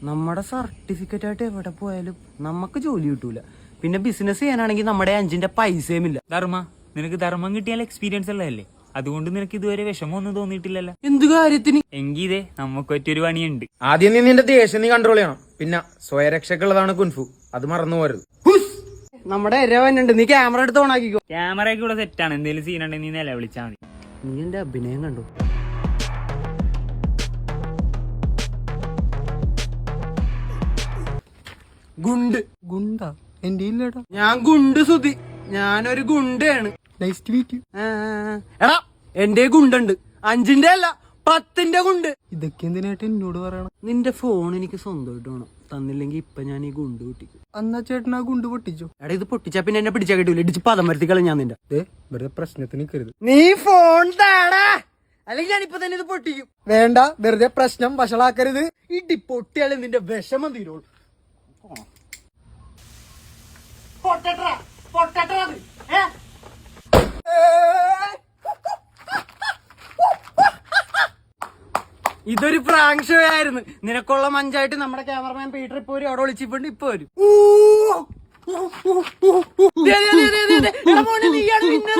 നമ്മുടെ സർട്ടിഫിക്കറ്റ് ആയിട്ട് എവിടെ പോയാലും നമുക്ക് ജോലി കിട്ടൂല. പിന്നെ ബിസിനസ് ചെയ്യാനാണെങ്കിൽ നമ്മുടെ 5 പൈസയും ഇല്ല. ധർമ്മ, നിനക്ക് ധർമ്മം കിട്ടിയാൽ എക്സ്പീരിയൻസ് ഉള്ളതല്ലേ, അതുകൊണ്ട് നിനക്ക് ഇതുവരെ വിഷമമൊന്നും തോന്നിയിട്ടില്ലല്ലോ. എന്ത് കാര്യത്തിന്? എങ്കിതേ നമുക്ക് പറ്റിയൊരു പണിയുണ്ട്. ആദ്യം നീ നിന്റെ ദേഷ്യം നീ കൺട്രോൾ ചെയ്യണം. പിന്നെ സ്വയരക്ഷക്കുള്ളതാണ് കുൻഫു, അത് മറന്നു പോരുത്. നമ്മുടെ എരവനുണ്ട്, നീ ക്യാമറ എടുത്ത് ഓണാക്കിക്കോ. ക്യാമറ ഒക്കെ ഇവിടെ സെറ്റാണ്, എന്തെങ്കിലും സീൻ ഉണ്ടെങ്കിൽ നീ നില വിളിച്ചാൽ മതി. നീ എന്റെ അഭിനയം കണ്ടു. ഗുണ്ട് ഗുണ്ടാ എന്റെ ഇല്ലടാ. ഞാൻ ഗുണ്ട് സുധി, ഞാനൊരു ഗുണ്ടയാണ്. Nice to meet you. എടാ എന്റെ ഗുണ്ടുണ്ട്, 5 അല്ല 10 ഗുണ്ട്. ഇതൊക്കെ എന്തിനായിട്ട് എന്നോട് പറയണം? നിന്റെ ഫോൺ എനിക്ക് സ്വന്തമായിട്ട് വേണം, തന്നില്ലെങ്കിൽ ഇപ്പൊ ഞാൻ ഈ ഗുണ്ട് പൊട്ടിക്കും. അന്നാ ചേട്ടൻ ആ ഗുണ്ട് പൊട്ടിച്ചോ? എടാ ഇത് പൊട്ടിച്ചാ പിന്നെ എന്നെ പിടിച്ചാ കിട്ടൂല, ഇടിച്ച് പദം വരുത്തിക്കളെ ഞാൻ നിന്റെ. വെറുതെ പ്രശ്നത്തിന് നിൽക്കരുത്. നീ ഫോൺ താടാ, അല്ലെങ്കിൽ ഞാനിപ്പോ തന്നെ ഇത് പൊട്ടിക്കും. വേണ്ട, വെറുതെ പ്രശ്നം വഷളാക്കരുത്. ഇടി പൊട്ടിയാലും നിന്റെ വിഷമം തീരുള്ളൂ. പൊട്ടട്രാ പൊട്ടട്രാ അത്. ഇതൊരു പ്രാങ്ക് ഷോ ആയിരുന്നു. നിനക്കുള്ള മഞ്ചായിട്ട് നമ്മുടെ ക്യാമറമാൻ പീറ്റർ ഇപ്പൊ വരും, അവിടെ വിളിച്ചിട്ടുണ്ട്, ഇപ്പൊ വരും. നീയാണ് വിന്നർ.